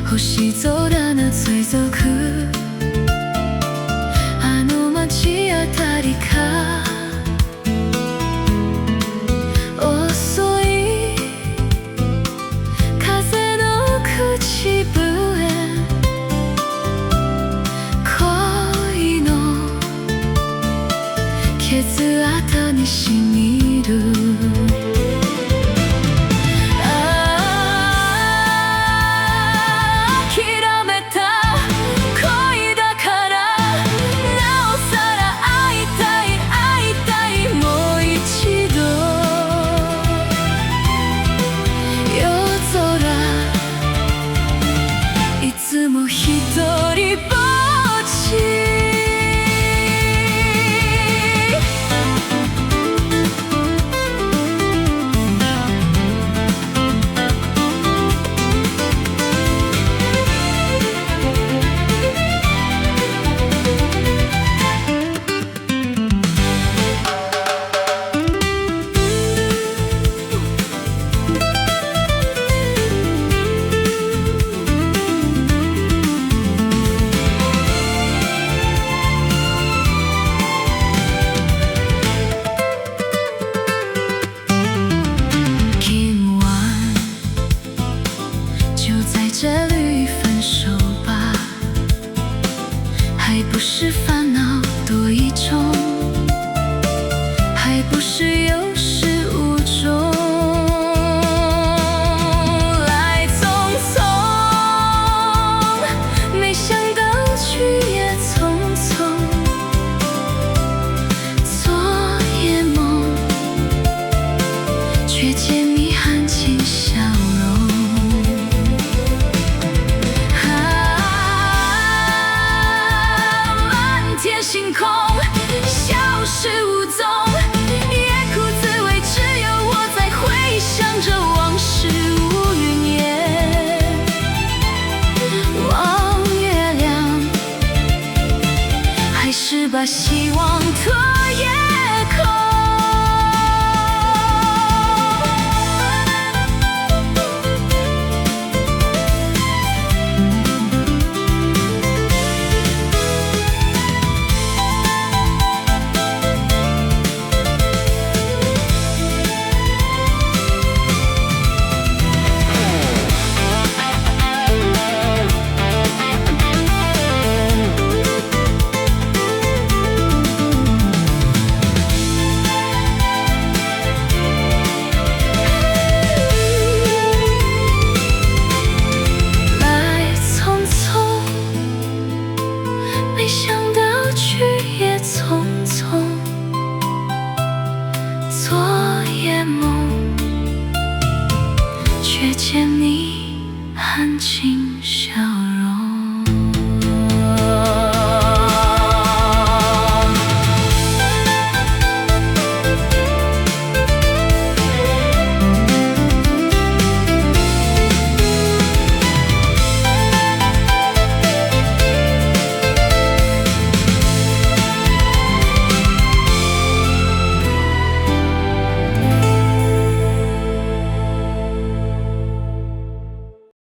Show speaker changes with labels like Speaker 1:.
Speaker 1: 星空の追族あの街あたりか遅い風の口笛恋の傷跡にしみる这里分手吧，还不是烦恼多一种，还不是有始无终。来匆匆，没想到去也匆匆。昨夜梦，却见你含情笑容。星空消失无踪，夜苦滋味，只有我在回想着往事无云烟。望月亮，还是把希望托夜空。没想到去也匆匆，昨夜梦，却见你含情。